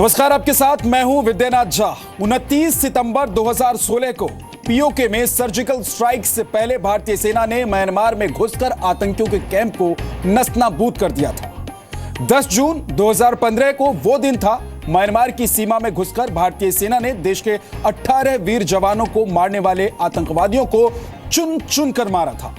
नमस्कार, आपके साथ मैं हूं विद्यानाथ झा। 29 सितंबर 2016 को पीओके में सर्जिकल स्ट्राइक से पहले भारतीय सेना ने म्यांमार में घुसकर आतंकियों के कैंप को नस्तानाबूद कर दिया था। 10 जून 2015 को वो दिन था, म्यांमार की सीमा में घुसकर भारतीय सेना ने देश के 18 वीर जवानों को मारने वाले आतंकवादियों को चुन चुन कर मारा था।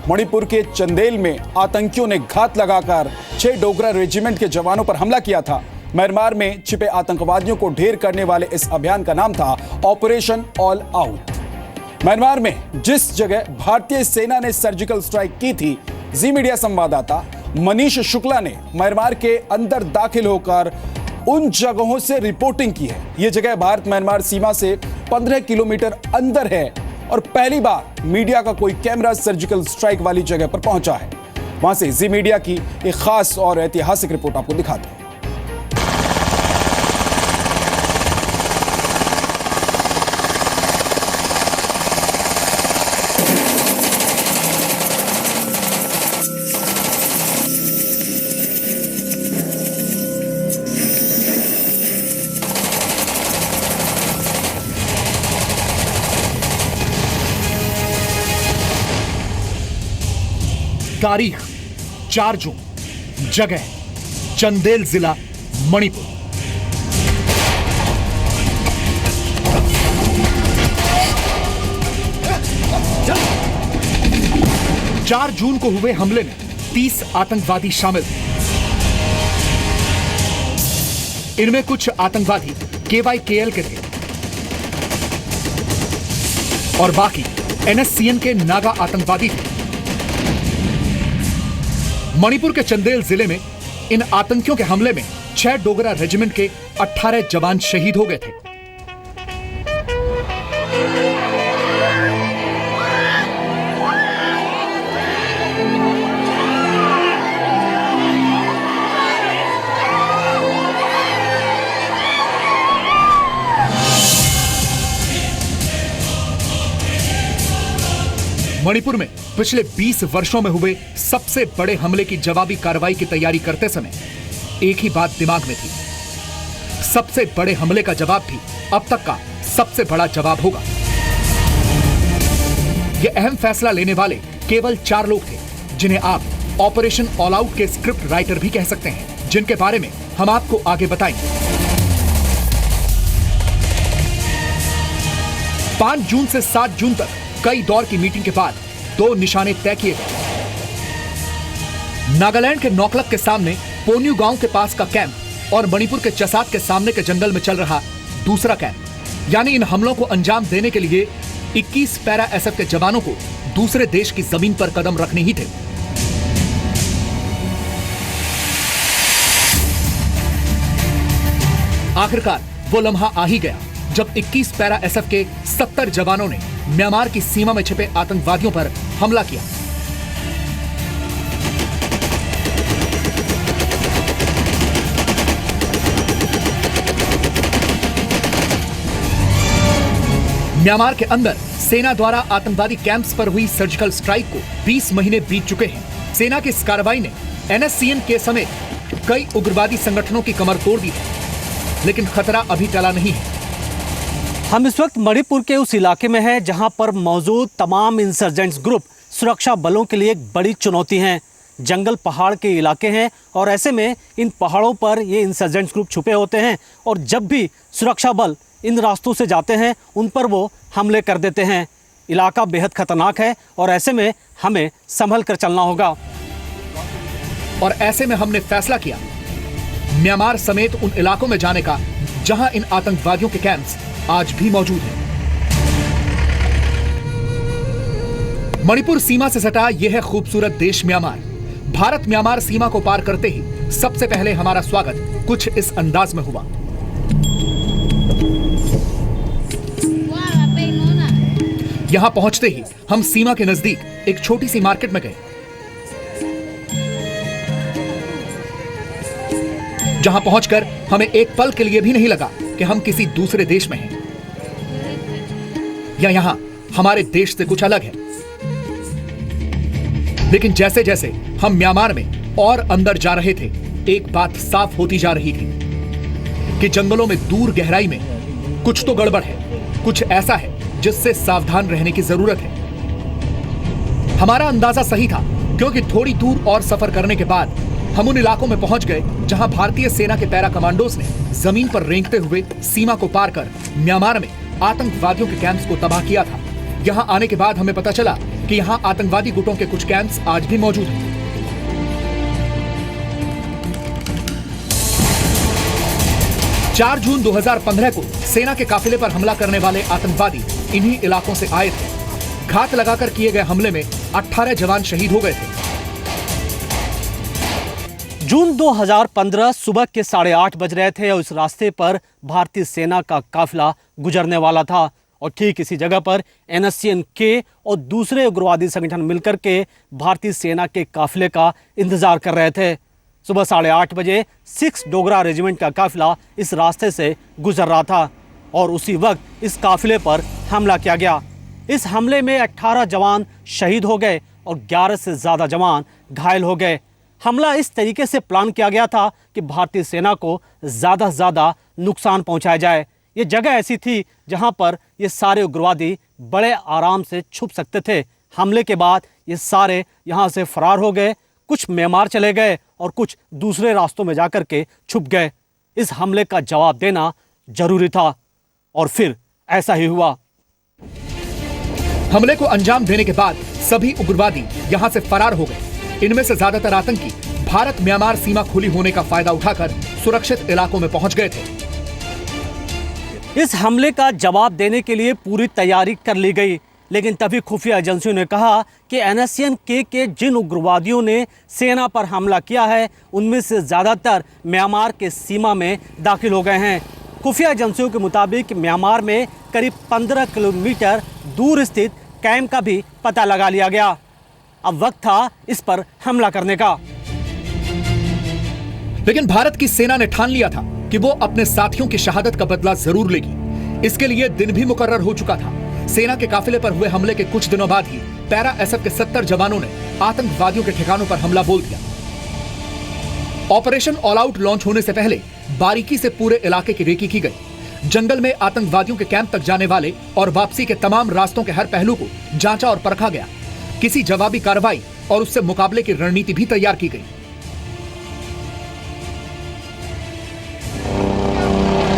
मणिपुर के चंदेल में आतंकियों ने घात लगाकर 6 डोगरा रेजिमेंट के जवानों पर हमला किया था। म्यांमार में छिपे आतंकवादियों को ढेर करने वाले इस अभियान का नाम था ऑपरेशन ऑल आउट। म्यांमार में जिस जगह भारतीय सेना ने सर्जिकल स्ट्राइक की थी, जी मीडिया संवाददाता मनीष शुक्ला ने म्यांमार के अंदर दाखिल होकर उन जगहों से रिपोर्टिंग की है। यह जगह भारत म्यांमार सीमा से 15 किलोमीटर अंदर है और पहली बार मीडिया का कोई कैमरा सर्जिकल स्ट्राइक वाली जगह पर पहुंचा है। वहां से जी मीडिया की एक खास और ऐतिहासिक रिपोर्ट आपको दिखाते हैं। तारीख 4 जून, जगह चंदेल जिला मणिपुर। चार जून को हुए हमले में 30 आतंकवादी शामिल थे। इनमें कुछ आतंकवादी KYKL के थे और बाकी NSCN के नागा आतंकवादी थे। मणिपुर के चंदेल जिले में इन आतंकियों के हमले में 6 डोगरा रेजिमेंट के 18 जवान शहीद हो गए थे। मणिपुर में पिछले 20 वर्षों में हुए सबसे बड़े हमले की जवाबी कार्रवाई की तैयारी करते समय एक ही बात दिमाग में थी, सबसे बड़े हमले का जवाब भी अब तक का सबसे बड़ा जवाब होगा। यह अहम फैसला लेने वाले केवल 4 लोग थे, जिन्हें आप ऑपरेशन ऑल आउट के स्क्रिप्ट राइटर भी कह सकते हैं, जिनके बारे में हम आपको आगे बताएंगे। 5 जून से 7 जून तक कई दौर की मीटिंग के बाद 2 निशाने तय किए गए। नागालैंड के नौकलक के सामने पोन्यू गांव के पास का कैंप और मणिपुर के चसात के सामने के जंगल में चल रहा दूसरा कैंप। यानी इन हमलों को अंजाम देने के लिए 21 पैरा SF के जवानों को दूसरे देश की जमीन पर कदम रखने ही थे। आखिरकार वो लम्हा आ ही गया जब 21 पैरा SF के 70 जवानों ने म्यांमार की सीमा में छिपे आतंकवादियों पर हमला किया। म्यांमार के अंदर सेना द्वारा आतंकवादी कैंप्स पर हुई सर्जिकल स्ट्राइक को 20 महीने बीत चुके हैं। सेना की इस कार्रवाई ने NSCN के समेत कई उग्रवादी संगठनों की कमर तोड़ दी है, लेकिन खतरा अभी टला नहीं है। हम इस वक्त मणिपुर के उस इलाके में हैं जहां पर मौजूद तमाम इंसर्जेंट्स ग्रुप सुरक्षा बलों के लिए एक बड़ी चुनौती हैं। जंगल पहाड़ के इलाके हैं और ऐसे में इन पहाड़ों पर ये इंसर्जेंट्स ग्रुप छुपे होते हैं और जब भी सुरक्षा बल इन रास्तों से जाते हैं उन पर वो हमले कर देते हैं। इलाका बेहद खतरनाक है और ऐसे में हमें संभल कर चलना होगा। और ऐसे में हमने फैसला किया म्यांमार समेत उन इलाकों में जाने का जहां इन आतंकवादियों के कैंप्स आज भी मौजूद है। मणिपुर सीमा से सटा यह है खूबसूरत देश म्यांमार। भारत म्यांमार सीमा को पार करते ही सबसे पहले हमारा स्वागत कुछ इस अंदाज में हुआ। यहां पहुंचते ही हम सीमा के नजदीक एक छोटी सी मार्केट में गए, जहां पहुंचकर हमें एक पल के लिए भी नहीं लगा कि हम किसी दूसरे देश में हैं या यहां हमारे देश से कुछ अलग है। लेकिन जैसे जैसे हम म्यांमार में और अंदर जा रहे थे, एक बात साफ होती जा रही थी। कि जंगलों में दूर गहराई में कुछ तो गड़बड़ है, कुछ ऐसा है जिससे सावधान रहने की जरूरत है। हमारा अंदाजा सही था, क्योंकि थोड़ी दूर और सफर करने के बाद हम उन इलाकों में पहुंच गए जहां भारतीय सेना के पैरा कमांडोज ने जमीन पर रेंगते हुए सीमा को पार कर म्यांमार में आतंकवादियों के कैंप्स को तबाह किया था। यहां आने के बाद हमें पता चला कि यहां आतंकवादी गुटों के कुछ कैंप्स आज भी मौजूद हैं। 4 जून 2015 को सेना के काफिले पर हमला करने वाले आतंकवादी इन्हीं इलाकों से आए थे। घात लगाकर किए गए हमले में 18 जवान शहीद हो गए थे। जून 2015 सुबह के 8:30 बज रहे थे और इस रास्ते पर भारतीय सेना का काफिला गुजरने वाला था और ठीक इसी जगह पर NSCN-K और दूसरे उग्रवादी संगठन मिलकर के भारतीय सेना के काफिले का इंतजार कर रहे थे। सुबह 8:30 बजे 6 डोगरा रेजिमेंट का काफिला इस रास्ते से गुजर रहा था और उसी वक्त इस काफिले पर हमला किया गया। इस हमले में 18 जवान शहीद हो गए और 11 से ज़्यादा जवान घायल हो गए। हमला इस तरीके से प्लान किया गया था कि भारतीय सेना को ज़्यादा से ज़्यादा नुकसान पहुंचाया जाए। ये जगह ऐसी थी जहां पर ये सारे उग्रवादी बड़े आराम से छुप सकते थे। हमले के बाद ये सारे यहां से फरार हो गए, कुछ म्यांमार चले गए और कुछ दूसरे रास्तों में जाकर के छुप गए। इस हमले का जवाब देना जरूरी था और फिर ऐसा ही हुआ। हमले को अंजाम देने के बाद सभी उग्रवादी यहां से फरार हो गए। इनमें से ज्यादातर आतंकी भारत म्यांमार सीमा खुली होने का फायदा उठाकर सुरक्षित इलाकों में पहुंच गए थे। इस हमले का जवाब देने के लिए पूरी तैयारी कर ली गई, लेकिन तभी खुफिया एजेंसियों ने कहा कि NSCN-K के जिन उग्रवादियों ने सेना पर हमला किया है उनमें से ज्यादातर म्यांमार के सीमा में दाखिल हो गए हैं। खुफिया एजेंसियों के मुताबिक म्यांमार में करीब 15 किलोमीटर दूर स्थित कैंप का भी पता लगा लिया गया। अब वक्त था इस पर हमला करने का। लेकिन भारत की सेना ने ठान लिया था कि वो अपने साथियों की शहादत का बदला जरूर लेगी। इसके लिए दिन भी मुकर्रर हो चुका था। सेना के काफिले पर हुए हमले के कुछ दिनों बाद ही पैरा SF के 70 जवानों ने आतंकवादियों के ठिकानों पर हमला बोल दिया। ऑपरेशन ऑल आउट लॉन्च होने से पहले बारीकी से पूरे इलाके की रेकी की गई। जंगल में आतंकवादियों के कैंप तक जाने वाले और वापसी के तमाम रास्तों के हर पहलू को जांचा और परखा गया। किसी जवाबी कार्रवाई और उससे मुकाबले की रणनीति भी तैयार की गई।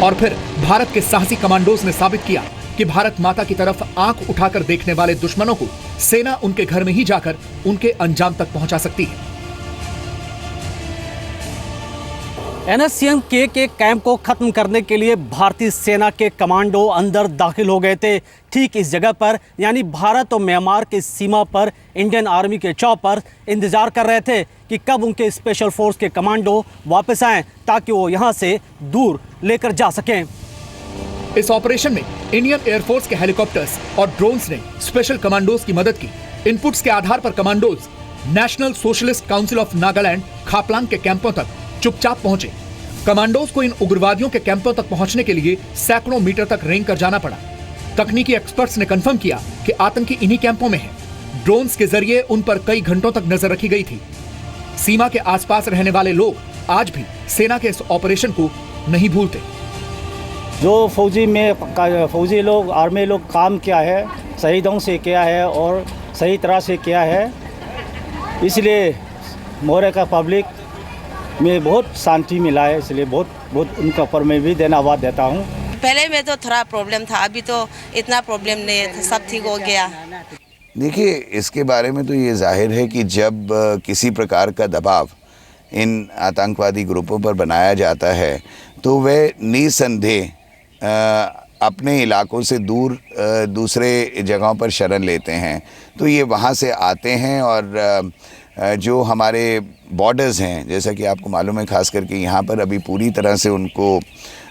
और फिर भारत के साहसी कमांडोज ने साबित किया कि भारत माता की तरफ आंख उठाकर देखने वाले दुश्मनों को सेना उनके घर में ही जाकर उनके अंजाम तक पहुंचा सकती है। NSCN-K के कैंप को खत्म करने के लिए भारतीय सेना के कमांडो अंदर दाखिल हो गए थे। ठीक इस जगह पर यानी भारत और म्यांमार की सीमा पर इंडियन आर्मी के चॉपर इंतजार कर रहे थे कि कब उनके स्पेशल फोर्स के कमांडो वापस आएं ताकि वो यहां से दूर लेकर जा सकें। इस ऑपरेशन में इंडियन एयरफोर्स के हेलीकॉप्टर्स और ड्रोन्स ने स्पेशल कमांडोज की मदद की। इनपुट्स के आधार पर commandos national socialist council of Nagaland Khaplang के कैंपों तक चुपचाप पहुंचे। कमांडोज को इन उग्रवादियों के कैंपों तक पहुंचने के लिए सैकड़ों मीटर तक रेंग कर जाना पड़ा। तकनीकी एक्सपर्ट्स ने कंफर्म किया कि आतंकी इन्हीं कैंपों में हैं। ड्रोन्स के जरिए उन पर कई घंटों तक नजर रखी गई थी। सीमा के आसपास रहने वाले लोग आज भी सेना के इस ऑपरेशन को नहीं भूलते। जो फौजी लोग आर्मी लोग काम किया है सही ढंग से किया है और सही तरह से किया है, इसलिए मोरे का पब्लिक में बहुत शांति मिला है। इसलिए बहुत उनका ऊपर मैं भी धन्यवाद देता हूँ। पहले में तो थोड़ा प्रॉब्लम था, अभी तो इतना प्रॉब्लम नहीं है, सब ठीक हो गया। देखिए, इसके बारे में तो ये जाहिर है कि जब किसी प्रकार का दबाव इन आतंकवादी ग्रुपों पर बनाया जाता है तो वे निसंदेह अपने इलाकों से दूर दूसरे जगहों पर शरण लेते हैं। तो ये वहाँ से आते हैं और जो हमारे बॉर्डर्स हैं, जैसा कि आपको मालूम है, ख़ास करके यहाँ पर अभी पूरी तरह से उनको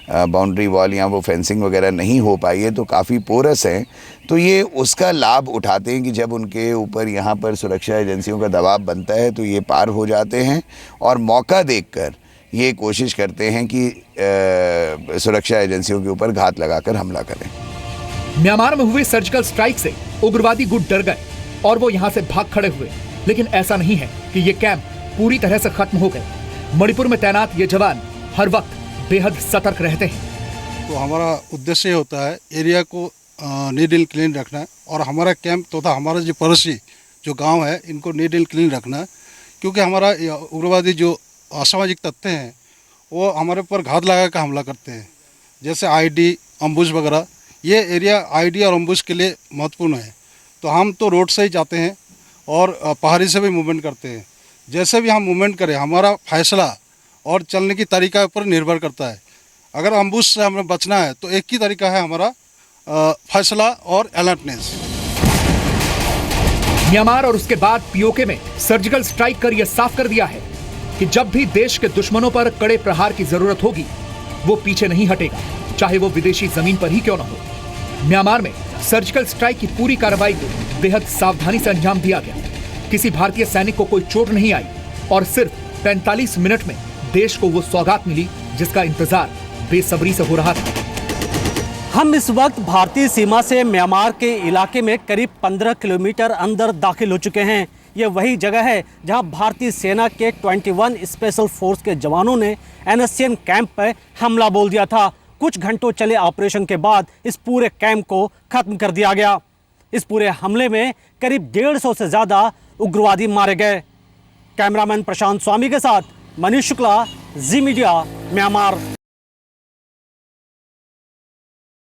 बाउंड्री वॉल या वो फेंसिंग वगैरह नहीं हो पाई है, तो काफ़ी पोरस हैं। तो ये उसका लाभ उठाते हैं कि जब उनके ऊपर यहाँ पर सुरक्षा एजेंसियों का दबाव बनता है तो ये पार हो जाते हैं और मौका देखकर ये कोशिश करते हैं कि सुरक्षा एजेंसियों के ऊपर घात लगाकर हमला करें। म्यांमार में हुए सर्जिकल स्ट्राइक से उग्रवादी गुट डर गए और वो यहाँ से भाग खड़े हुए, लेकिन ऐसा नहीं है कि ये कैंप पूरी तरह से खत्म हो गए। मणिपुर में तैनात ये जवान हर वक्त बेहद सतर्क रहते हैं। तो हमारा उद्देश्य ये होता है एरिया को नीट एंड क्लीन रखना है और हमारा कैंप तथा हमारा जो पड़ोसी जो गांव है इनको नीट एंड क्लीन रखना है, क्योंकि हमारा उग्रवादी जो असामाजिक तत्व हैं वो हमारे ऊपर घात लगा कर हमला करते हैं, जैसे आईडी अम्बुश वगैरह। ये एरिया आईडी और अम्बुश के लिए महत्वपूर्ण है। तो हम तो रोड से ही जाते हैं और पहाड़ी से भी मूवमेंट करते हैं। जैसे भी हम मूवमेंट करें हमारा फैसला और चलने की तरीका पर निर्भर करता है। अगर अम्बुश से हमें बचना है तो एक ही तरीका है हमारा फैसला और अलर्टनेस। म्यांमार और उसके बाद पीओके में सर्जिकल स्ट्राइक कर यह साफ कर दिया है कि जब भी देश के दुश्मनों पर कड़े प्रहार की जरूरत होगी वो पीछे नहीं हटेगा, चाहे वो विदेशी जमीन पर ही क्यों न हो। म्यांमार में सर्जिकल स्ट्राइक की पूरी कार्रवाई को बेहद सावधानी से अंजाम दिया गया। किसी भारतीय सैनिक को कोई चोट नहीं आई और सिर्फ 45 मिनट में देश को वो सौगात मिली जिसका इंतजार बेसब्री से हो रहा था। हम इस वक्त भारतीय सीमा से म्यांमार के इलाके में करीब 15 किलोमीटर अंदर दाखिल हो चुके हैं। ये वही जगह है जहां भारतीय सेना के 21 स्पेशल फोर्स के जवानों ने NSCN कैंप पर हमला बोल दिया था। कुछ घंटों चले ऑपरेशन के बाद इस पूरे कैंप को खत्म कर दिया गया। इस पूरे हमले में करीब 150 से ज़्यादा उग्रवादी मारे गए। कैमरामैन प्रशांत स्वामी के साथ मनीष शुक्ला, जी मीडिया, म्यांमार।